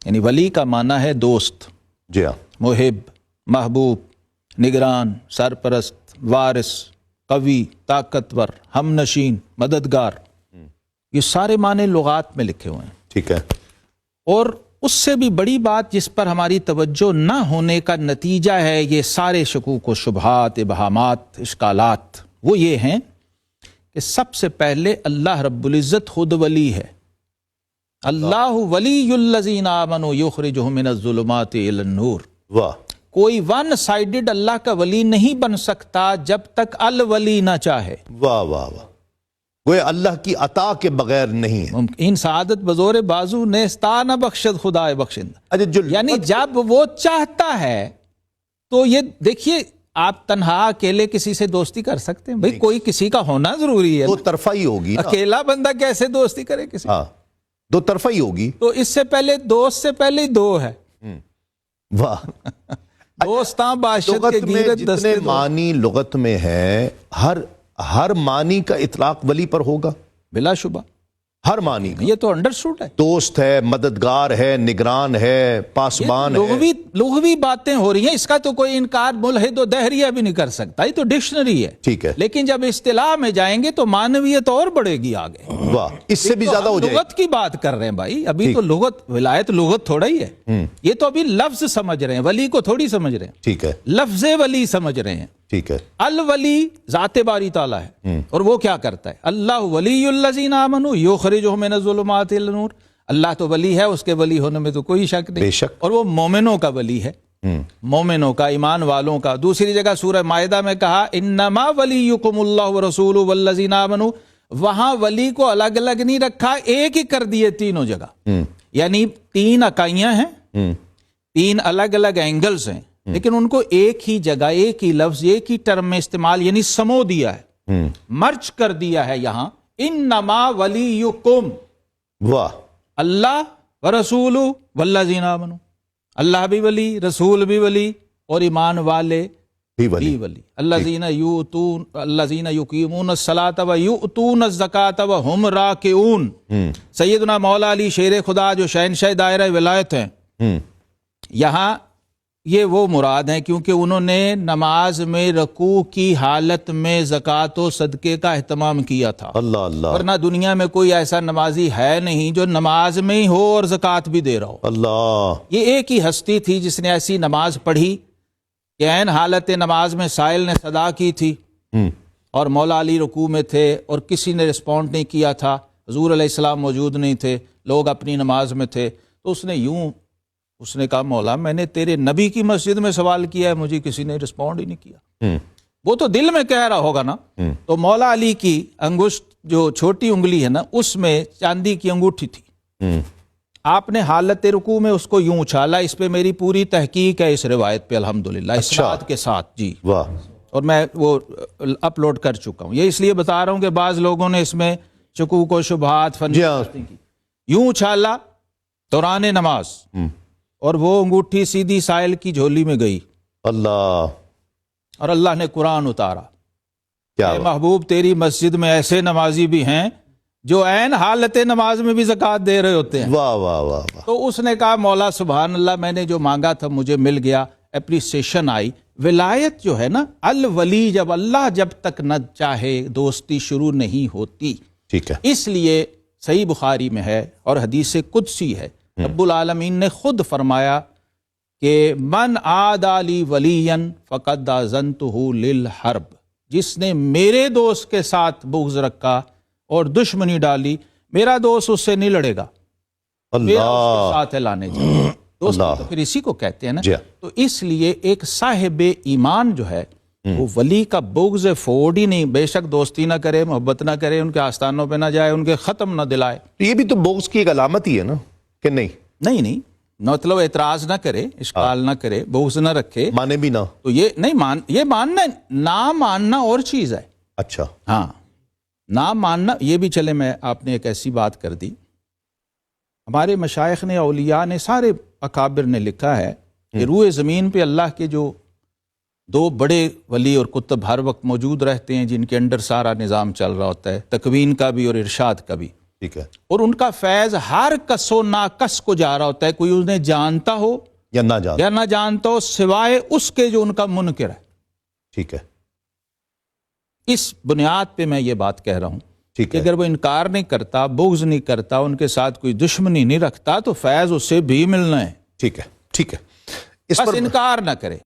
یعنی ولی کا معنی ہے دوست، جی ہاں، محب، محبوب، نگران، سرپرست، وارث، قوی، طاقتور، ہم نشین، مددگار، یہ سارے معنی لغات میں لکھے ہوئے ہیں. ٹھیک ہے. اور اس سے بھی بڑی بات جس پر ہماری توجہ نہ ہونے کا نتیجہ ہے یہ سارے شکوک و شبہات، ابہامات، اشکالات، وہ یہ ہیں کہ سب سے پہلے اللہ رب العزت خود ولی ہے. اللہ ولی الذین آمنوا یخرجہم من الظلمات الی النور. واہ. کوئی ون سائیڈڈ اللہ کا ولی نہیں بن سکتا جب تک الولی نہ چاہے. واہ واہ واہ. وہ اللہ کی عطا کے بغیر نہیں ہے. ان سعادت بزور بازو نیستا نہ بخشد خدا بخشند. اچھا، یعنی جب وہ چاہتا ہے تو یہ دیکھیے، آپ تنہا اکیلے کسی سے دوستی کر سکتے ہیں؟ بھئی کوئی کسی کا ہونا ضروری ہے. دو طرفہ ہی ہوگی نا. اکیلا بندہ کیسے دوستی کرے کسی؟ ہاں، دو طرفہ ہی ہوگی. تو اس سے پہلے دوست سے پہلے ہی دو ہے. واہ. دوستاں باشد لغت کے میں گیرت جتنے دستے دو. معنی لغت میں ہے، ہر معنی کا اطلاق ولی پر ہوگا بلا شبہ، ہر معنی کا. یہ تو انڈرسٹوڈ ہے. دوست ہے، مددگار ہے، نگران ہے، پاسبان ہے. لغوی باتیں ہو رہی ہیں، اس کا تو کوئی انکار ملحد و دہریہ بھی نہیں کر سکتا. یہ تو ڈکشنری ہے. ٹھیک ہے. لیکن جب اصطلاح میں جائیں گے تو معنویت اور بڑھے گی آگے. واہ، اس سے بھی زیادہ ہو جائے. لغت کی بات کر رہے ہیں بھائی، ابھی تو لغت، ولایت لغت تھوڑا ہی ہے. یہ تو ابھی لفظ سمجھ رہے ہیں، ولی کو تھوڑی سمجھ رہے ہیں. ٹھیک ہے. لفظ ولی سمجھ رہے ہیں. ٹھیک ہے. الولی ذات باری تعالیٰ ہے، اور وہ کیا کرتا ہے؟ اللہ ولی الذین آمنوا یخرجہم من الظلمات الی النور. اللہ تو ولی ہے، اس کے ولی ہونے میں تو کوئی شک نہیں. بے شک. اور وہ مومنوں کا ولی ہے، مومنوں کا، ایمان والوں کا. دوسری جگہ سورہ مائدہ میں کہا انما ولیکم اللہ ورسولہ والذین آمنوا. وہاں ولی کو الگ الگ نہیں رکھا، ایک ہی کر دیے تینوں جگہ. یعنی تین اکائیاں ہیں، تین الگ الگ اینگلز ہیں، لیکن ان کو ایک ہی جگہ، ایک ہی لفظ، ایک ہی ٹرم میں استعمال، یعنی سمو دیا ہے، مرچ کر دیا ہے. یہاں انما ولیکم، واہ، اللہ ورسولہ والذین آمنوا. اللہ بھی ولی، رسول بھی ولی، اور ایمان والے بھی بھی ولی. الذین یقیمون الصلاۃ ویؤتون الزکاۃ وہم راکعون. سیدنا مولا علی شیر خدا جو شہنشاہ دائرہ ولایت ہیں، یہاں یہ وہ مراد ہیں کیونکہ انہوں نے نماز میں رکوع کی حالت میں زکوٰۃ و صدقے کا اہتمام کیا تھا. اللہ اللہ. ورنہ دنیا میں کوئی ایسا نمازی ہے نہیں جو نماز میں ہی ہو اور زکوٰۃ بھی دے رہا ہو. اللہ. یہ ایک ہی ہستی تھی جس نے ایسی نماز پڑھی کہ عین حالت نماز میں سائل نے صدا کی تھی اور مولا علی رکوع میں تھے اور کسی نے رسپونڈ نہیں کیا تھا، حضور علیہ السلام موجود نہیں تھے، لوگ اپنی نماز میں تھے. تو اس نے کہا مولا میں نے تیرے نبی کی مسجد میں سوال کیا ہے، مجھے کسی نے رسپونڈ ہی نہیں کیا. وہ تو دل میں کہہ رہا ہوگا نا. تو مولا علی کی انگشت جو چھوٹی انگلی ہے نا، اس میں چاندی کی انگوٹھی تھی. آپ نے حالت رکوع میں اس کو یوں اچھالا. اس پہ میری پوری تحقیق ہے اس روایت پہ الحمدللہ، اسناد کے ساتھ. جی واہ. اور میں وہ اپلوڈ کر چکا ہوں. یہ اس لیے بتا رہا ہوں کہ بعض لوگوں نے اس میں شکوک و شبہات فن کی. یوں اچھالا دوران نماز، اور وہ انگوٹھی سیدھی سائل کی جھولی میں گئی. اللہ. اور اللہ نے قرآن اتارا، کیا اے محبوب تیری مسجد میں ایسے نمازی بھی ہیں جو عین حالت نماز میں بھی زکوٰۃ دے رہے ہوتے ہیں. واہ واہ واہ واہ. تو اس نے کہا مولا سبحان اللہ، میں نے جو مانگا تھا مجھے مل گیا. اپریسیشن آئی. ولایت جو ہے نا، الولی، جب اللہ جب تک نہ چاہے دوستی شروع نہیں ہوتی. ٹھیک ہے. اس لیے صحیح بخاری میں ہے اور حدیث قدسی ہے، رب العالمین نے خود فرمایا کہ من عادی لی ولیا فقد آذنتہ للحرب. جس نے میرے دوست کے ساتھ بغض رکھا اور دشمنی ڈالی، میرا دوست اس سے نہیں لڑے گا، میرا اس کے ساتھ لانے جائے. دوست تو پھر اسی کو کہتے ہیں نا. تو اس لیے ایک صاحب ایمان جو ہے وہ ولی کا بغض فورڈ ہی نہیں. بے شک دوستی نہ کرے، محبت نہ کرے، ان کے آستانوں پہ نہ جائے، ان کے ختم نہ دلائے. یہ بھی تو بغض کی ایک علامت ہی ہے نا، کہ نہیں؟ نہیں، مطلب اعتراض نہ کرے، اشکال نہ کرے، بغض نہ رکھے، مانے بھی نہ. تو یہ نہیں یہ ماننا، نہ ماننا اور چیز ہے. اچھا. ہاں، نہ ماننا یہ بھی چلے. میں آپ نے ایک ایسی بات کر دی، ہمارے مشائخ نے، اولیاء نے، سارے اکابر نے لکھا ہے کہ روئے زمین پہ اللہ کے جو دو بڑے ولی اور کتب ہر وقت موجود رہتے ہیں، جن کے انڈر سارا نظام چل رہا ہوتا ہے، تکوین کا بھی اور ارشاد کا بھی. ٹھیک ہے اور ان کا فیض ہر کس و ناکس کو جا رہا ہوتا ہے، کوئی انہیں جانتا ہو یا نہ جان، یا نہ جانتا ہو، سوائے اس کے جو ان کا منکر ہے۔ ٹھیک ہے اس بنیاد پہ میں یہ بات کہہ رہا ہوں ٹھیک کہ ہے اگر وہ انکار نہیں کرتا، بغض نہیں کرتا، ان کے ساتھ کوئی دشمنی نہیں رکھتا، تو فیض اس سے بھی ملنا ہے، ٹھیک ہے ٹھیک ہے، اس بس پر انکار نہ کرے۔